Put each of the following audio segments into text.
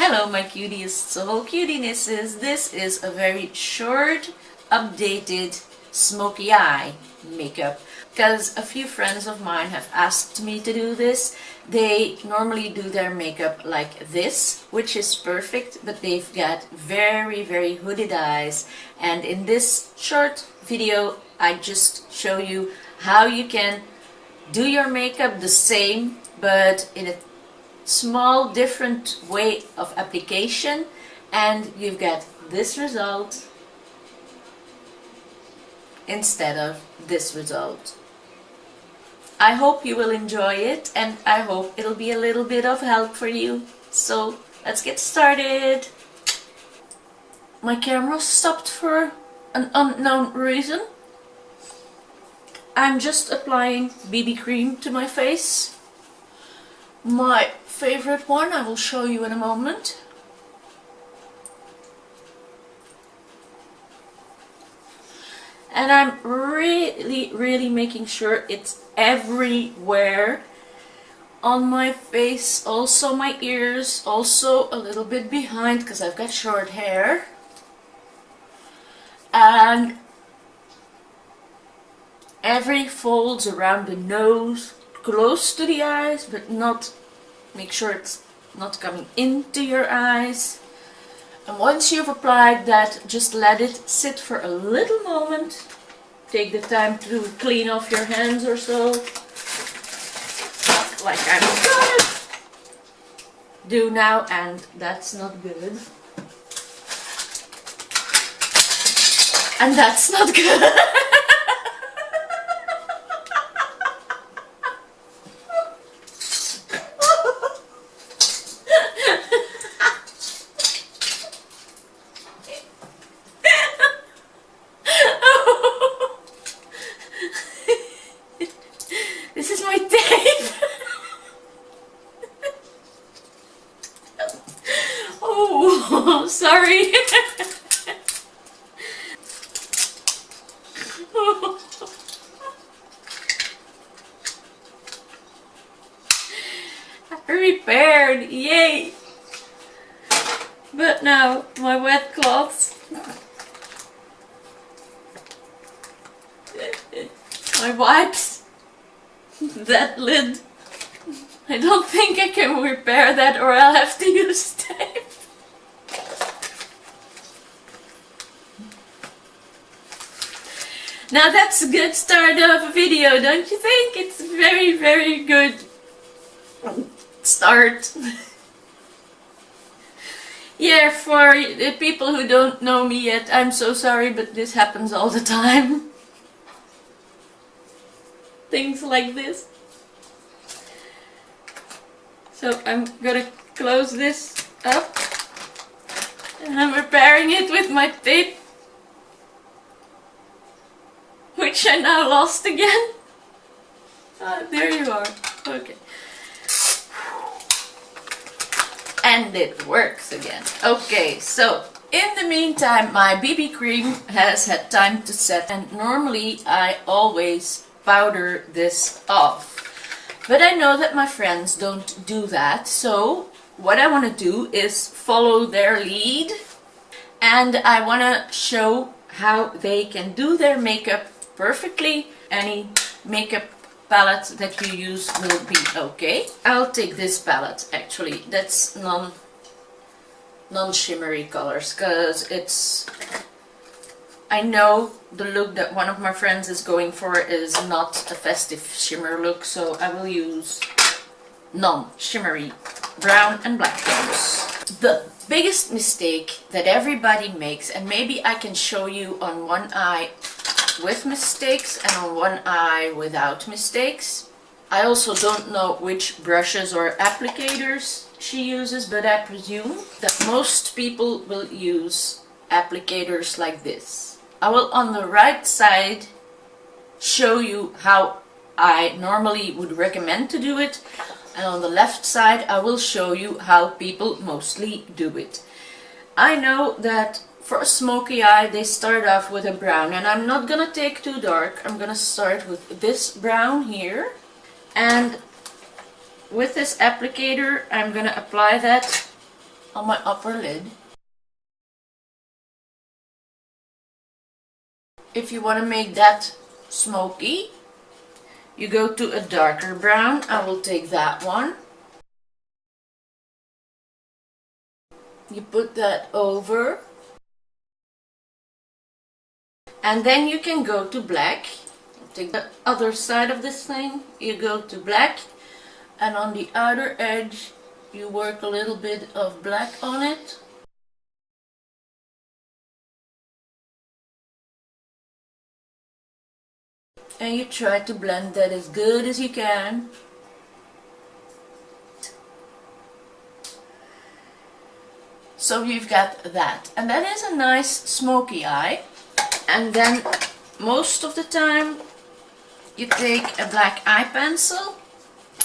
Hello my cuties, so cutienesses. This is a very short, updated smoky eye makeup because a few friends of mine have asked me to do this. They normally do their makeup like this, which is perfect, but they've got very hooded eyes, and in this short video I just show you how you can do your makeup the same but in a small different way of application, and you've got this result instead of this result. I hope you will enjoy it, and I hope it'll be a little bit of help for you. So let's get started. My camera stopped for an unknown reason. I'm just applying BB cream to my face. My favorite one I will show you in a moment. And I'm really making sure it's everywhere on my face, also my ears, also a little bit behind because I've got short hair, and every folds around the nose, close to the eyes, but not, make sure it's not coming into your eyes. And once you've applied that, just let it sit for a little moment. Take the time to clean off your hands or so, like I'm gonna do now, and that's not good. And that's not good. This is my tape. Oh, sorry. Repaired, yay! But now my wet cloths, my wipes, that lid, I don't think I can repair that, or I'll have to use tape. Now that's a good start of a video, don't you think? It's a very good start. Yeah, for the people who don't know me yet, I'm so sorry, but this happens all the time. Things like this. So I'm gonna close this up, and I'm repairing it with my tape, which I now lost again. Oh, there you are. Okay. And it works again. Okay, so in the meantime my BB cream has had time to set, and normally I always powder this off. But I know that my friends don't do that, so what I want to do is follow their lead, and I want to show how they can do their makeup perfectly. Any makeup palette that you use will be okay. I'll take this palette, actually, that's non-shimmery colors, because it's, I know the look that one of my friends is going for is not a festive shimmer look, so I will use non-shimmery brown and black tones. The biggest mistake that everybody makes, and maybe I can show you on one eye with mistakes and on one eye without mistakes. I also don't know which brushes or applicators she uses, but I presume that most people will use applicators like this. I will on the right side show you how I normally would recommend to do it, and on the left side I will show you how people mostly do it. I know that for a smoky eye they start off with a brown, and I'm not gonna take too dark. I'm gonna start with this brown here, and with this applicator I'm gonna apply that on my upper lid. If you want to make that smoky, you go to a darker brown. I will take that one. You put that over. And then you can go to black. Take the other side of this thing. You go to black. And on the outer edge, you work a little bit of black on it. And you try to blend that as good as you can. So you've got that. And that is a nice smoky eye. And then most of the time you take a black eye pencil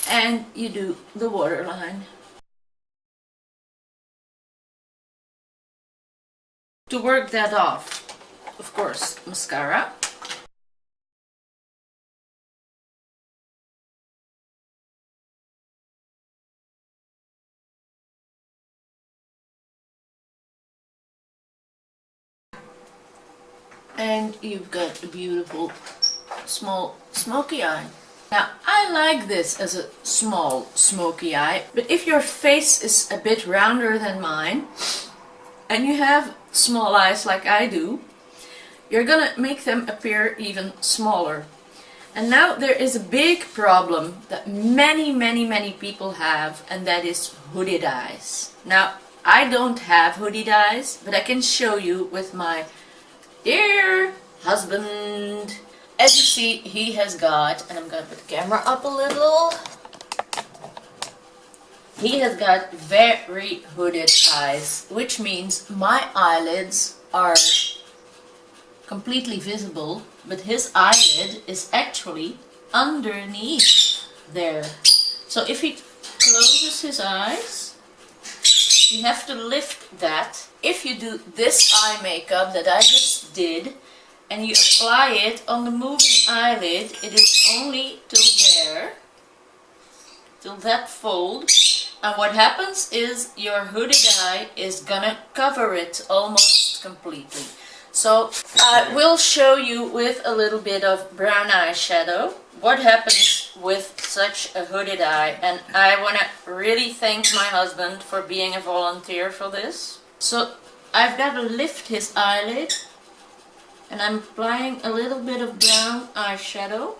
and you do the waterline. To work that off, of course, mascara. And you've got a beautiful small smoky eye. Now I like this as a small smoky eye, but if your face is a bit rounder than mine and you have small eyes like I do, you're gonna make them appear even smaller. And now there is a big problem that many people have, and that is hooded eyes. Now I don't have hooded eyes, but I can show you with my dear husband. As you see, he has got, and I'm going to put the camera up a little, he has got very hooded eyes, which means my eyelids are completely visible, but his eyelid is actually underneath there. So if he closes his eyes, you have to lift that. If you do this eye makeup that I just did, and you apply it on the moving eyelid, it is only till there, till that fold. And what happens is your hooded eye is gonna cover it almost completely. So I will show you with a little bit of brown eyeshadow what happens with such a hooded eye. And I want to really thank my husband for being a volunteer for this. So I've got to lift his eyelid, and I'm applying a little bit of brown eyeshadow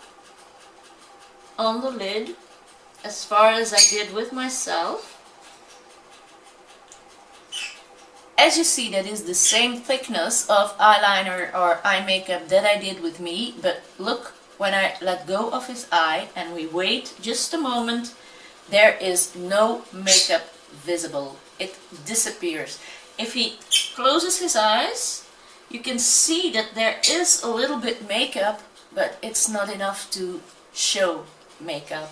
on the lid, as far as I did with myself. As you see, that is the same thickness of eyeliner or eye makeup that I did with me, but look, when I let go of his eye and we wait just a moment, there is no makeup visible. It disappears. If he closes his eyes, you can see that there is a little bit makeup, but it's not enough to show makeup.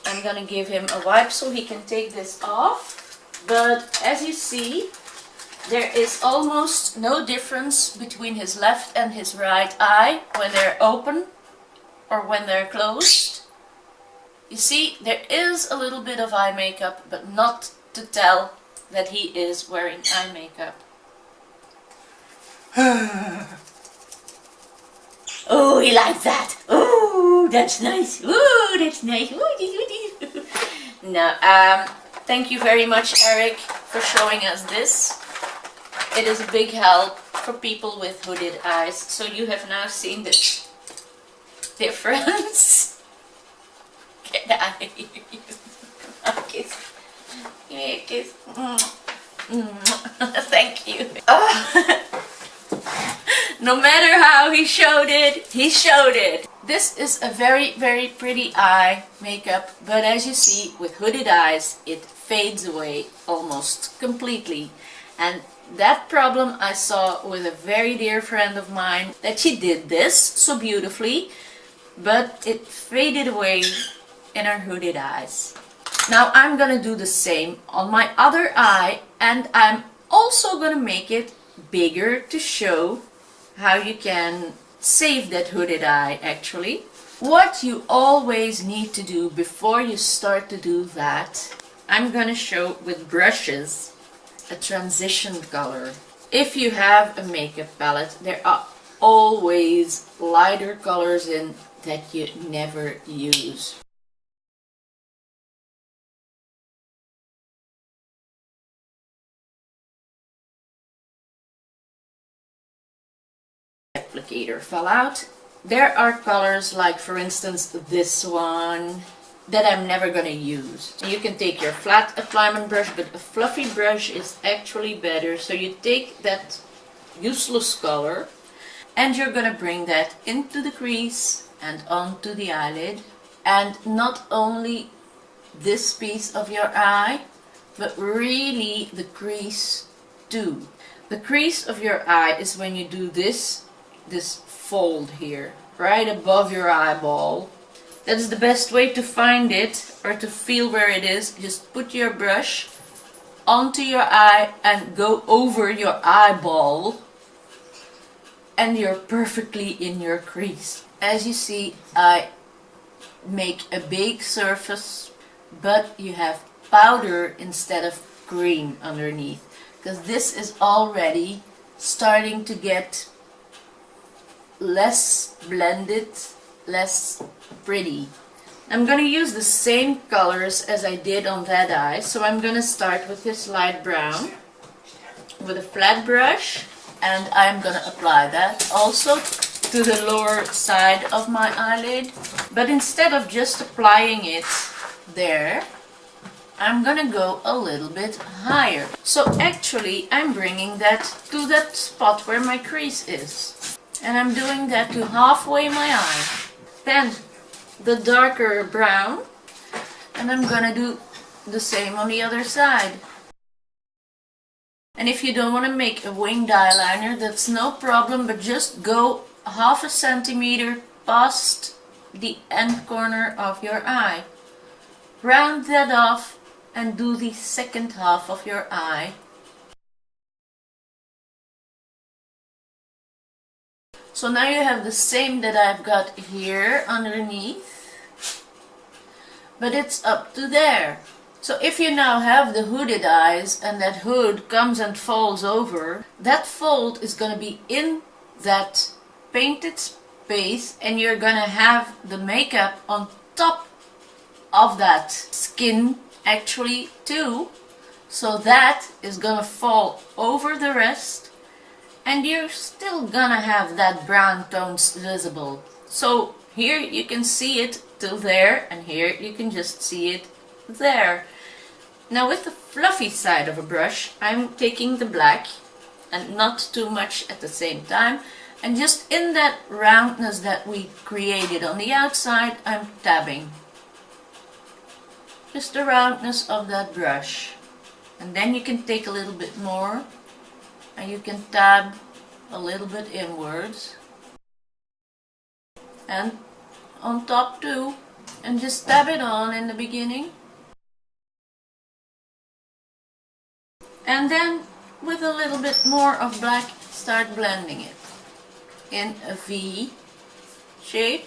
I'm gonna give him a wipe so he can take this off, but as you see, there is almost no difference between his left and his right eye when they're open or when they're closed. You see, there is a little bit of eye makeup, but not to tell that he is wearing eye makeup. Oh, he likes that. Oh, that's nice. Oh, that's nice. Now, thank you very much, Eric, for showing us this. It is a big help for people with hooded eyes. So you have now seen the difference. Can I kiss? Give me a kiss. Thank you. Oh. No matter how he showed it, he showed it. This is a very pretty eye makeup, but as you see, with hooded eyes, it fades away almost completely. And that problem I saw with a very dear friend of mine, that she did this so beautifully, but it faded away in her hooded eyes. Now I'm gonna do the same on my other eye, and I'm also gonna make it bigger to show how you can save that hooded eye actually. What you always need to do before you start to do that, I'm gonna show with brushes. a transition color. If you have a makeup palette, there are always lighter colors in that you never use. Applicator fell out. There are colors like, for instance, this one that I'm never gonna use. You can take your flat appliement brush, but a fluffy brush is actually better. So you take that useless color and you're gonna bring that into the crease and onto the eyelid. And not only this piece of your eye, but really the crease too. The crease of your eye is when you do this fold here, right above your eyeball. That is the best way to find it, or to feel where it is. Just put your brush onto your eye and go over your eyeball, and you're perfectly in your crease. As you see, I make a bake surface, but you have powder instead of cream underneath, because this is already starting to get less blended, less pretty. I'm going to use the same colors as I did on that eye, so I'm going to start with this light brown with a flat brush, and I'm going to apply that also to the lower side of my eyelid. But instead of just applying it there, I'm going to go a little bit higher. So actually I'm bringing that to that spot where my crease is. And I'm doing that to halfway my eye. Then the darker brown, and I'm gonna do the same on the other side. And if you don't want to make a winged eyeliner, that's no problem, but just go half a centimeter past the end corner of your eye. Round that off and do the second half of your eye. So now you have the same that I've got here underneath, but it's up to there. So if you now have the hooded eyes and that hood comes and falls over, that fold is going to be in that painted space, and you're going to have the makeup on top of that skin actually too. So that is going to fall over the rest. And you're still gonna have that brown tones visible. So here you can see it till there, and here you can just see it there. Now with the fluffy side of a brush, I'm taking the black, and not too much at the same time, and just in that roundness that we created on the outside, I'm tabbing. Just the roundness of that brush. And then you can take a little bit more, and you can tab a little bit inwards and on top too, and just tab it on in the beginning, and then with a little bit more of black start blending it in a V shape,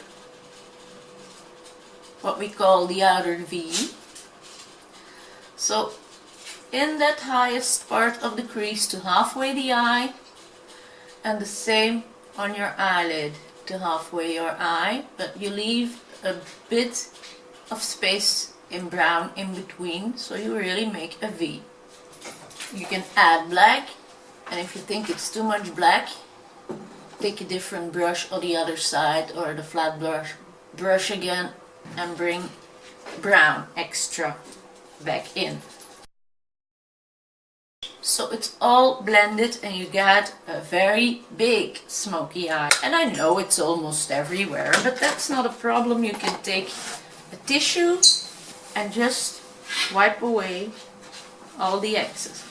what we call the outer V. So in that highest part of the crease to halfway the eye, and the same on your eyelid to halfway your eye, but you leave a bit of space in brown in between, so you really make a V. You can add black, and if you think it's too much black, take a different brush on the other side, or the flat brush again, and bring brown extra back in. So it's all blended and you got a very big smoky eye. And I know it's almost everywhere, but that's not a problem. You can take a tissue and just wipe away all the excess.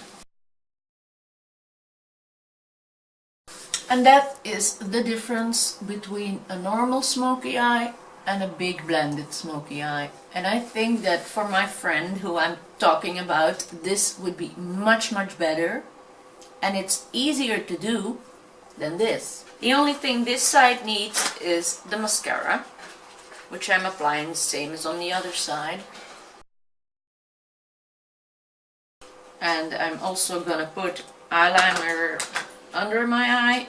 And that is the difference between a normal smoky eye and a big blended smoky eye. And I think that for my friend who I'm talking about, this would be much better, and it's easier to do than this. The only thing this side needs is the mascara, which I'm applying the same as on the other side. And I'm also gonna put eyeliner under my eye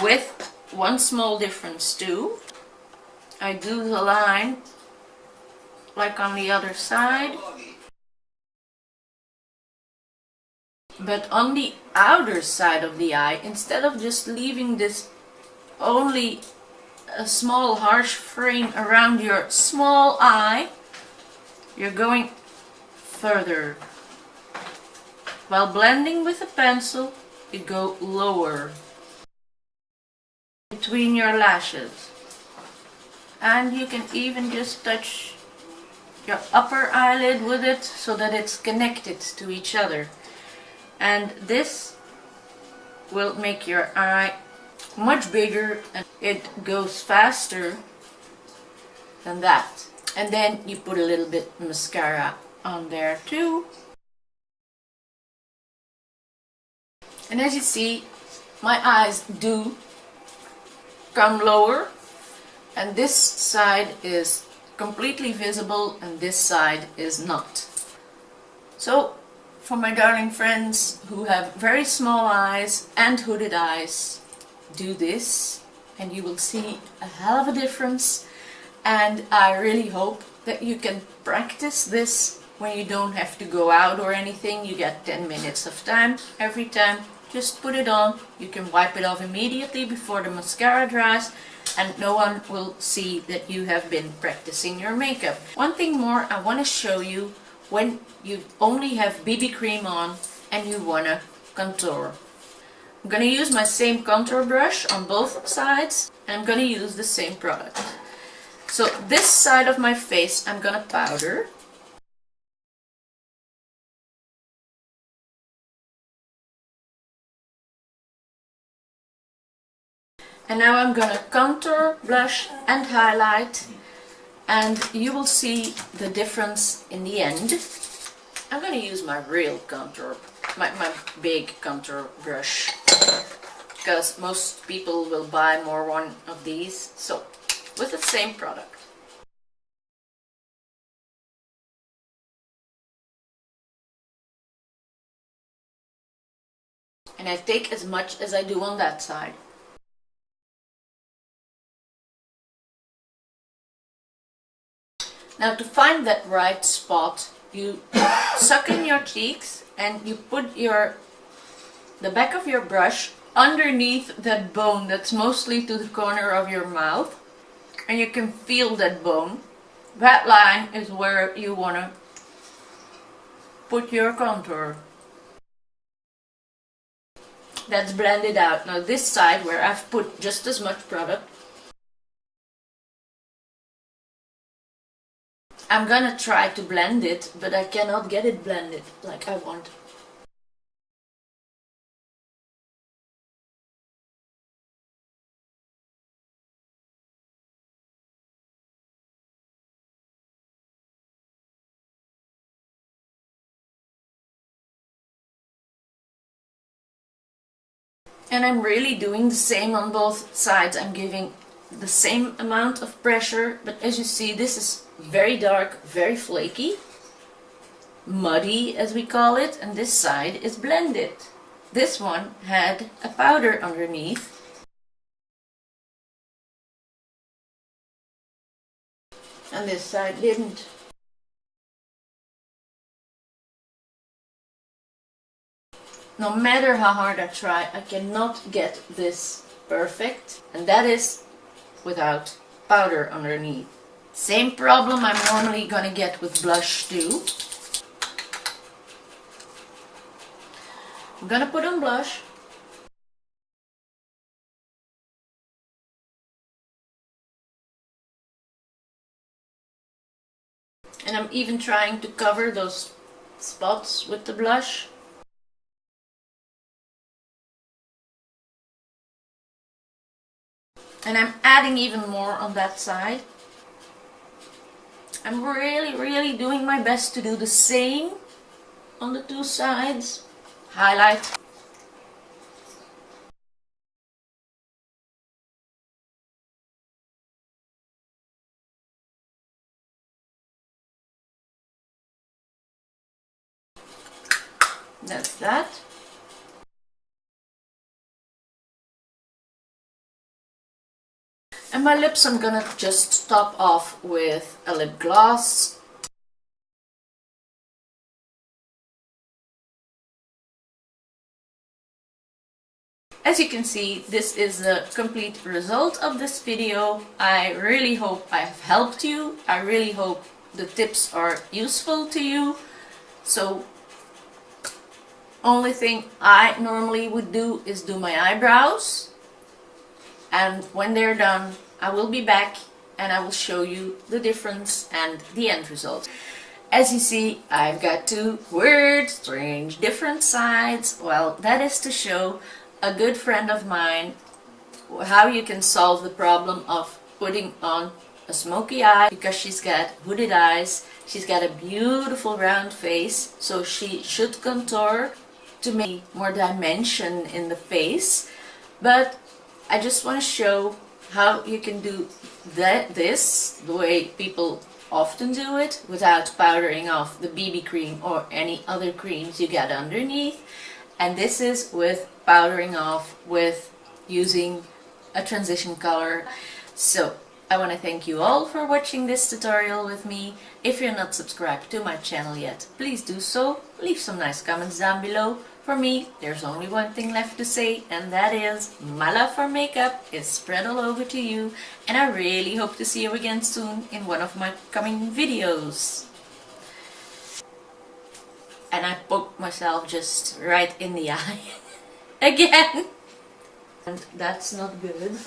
with one small difference too. I do the line like on the other side, but on the outer side of the eye, instead of just leaving this only a small harsh frame around your small eye, you're going further. While blending with a pencil, you go lower between your lashes. And you can even just touch your upper eyelid with it so that it's connected to each other. And this will make your eye much bigger and it goes faster than that. And then you put a little bit mascara on there too. And as you see, my eyes do come lower, and this side is completely visible and this side is not. So for my darling friends who have very small eyes and hooded eyes, do this and you will see a hell of a difference. And I really hope that you can practice this when you don't have to go out or anything. You get 10 minutes of time every time. Just put it on. You can wipe it off immediately before the mascara dries, and no one will see that you have been practicing your makeup. One thing more I want to show you when you only have BB cream on and you want to contour. I'm going to use my same contour brush on both sides, and I'm going to use the same product. So this side of my face I'm going to powder. And now I'm going to contour, blush and highlight, and you will see the difference in the end. I'm going to use my real contour, my big contour brush, because most people will buy more one of these. So with the same product. And I take as much as I do on that side. Now to find that right spot, you suck in your cheeks and you put the back of your brush underneath that bone that's mostly to the corner of your mouth, and you can feel that bone. That line is where you want to put your contour. That's blended out. Now this side where I've put just as much product, I'm gonna try to blend it, but I cannot get it blended like I want. And I'm really doing the same on both sides. I'm giving the same amount of pressure, but as you see, this is very dark, very flaky, muddy as we call it, and this side is blended. This one had a powder underneath. And this side didn't. No matter how hard I try, I cannot get this perfect, and that is without powder underneath. Same problem I'm normally gonna get with blush too. I'm gonna put on blush. And I'm even trying to cover those spots with the blush. And I'm adding even more on that side. I'm really doing my best to do the same on the two sides. Highlight. That's that. And my lips I'm gonna just top off with a lip gloss. As you can see, this is the complete result of this video. I really hope I have helped you. I really hope the tips are useful to you. So, only thing I normally would do is do my eyebrows. And when they're done, I will be back and I will show you the difference and the end result. As you see, I've got two weird, strange, different sides. Well, that is to show a good friend of mine how you can solve the problem of putting on a smoky eye, because she's got hooded eyes. She's got a beautiful round face, so she should contour to make more dimension in the face. But I just want to show how you can do this the way people often do it, without powdering off the BB cream or any other creams you get underneath. And this is with powdering off with using a transition color. So I want to thank you all for watching this tutorial with me. If you're not subscribed to my channel yet, please do so. Leave some nice comments down below. For me, there's only one thing left to say, and that is my love for makeup is spread all over to you, and I really hope to see you again soon in one of my coming videos. And I poked myself just right in the eye again, and that's not good,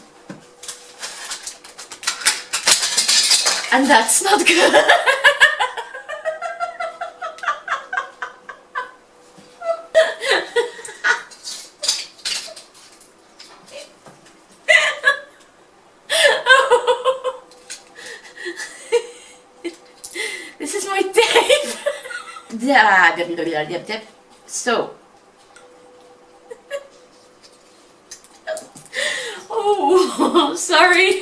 and that's not good. This is my tape. So, oh, sorry.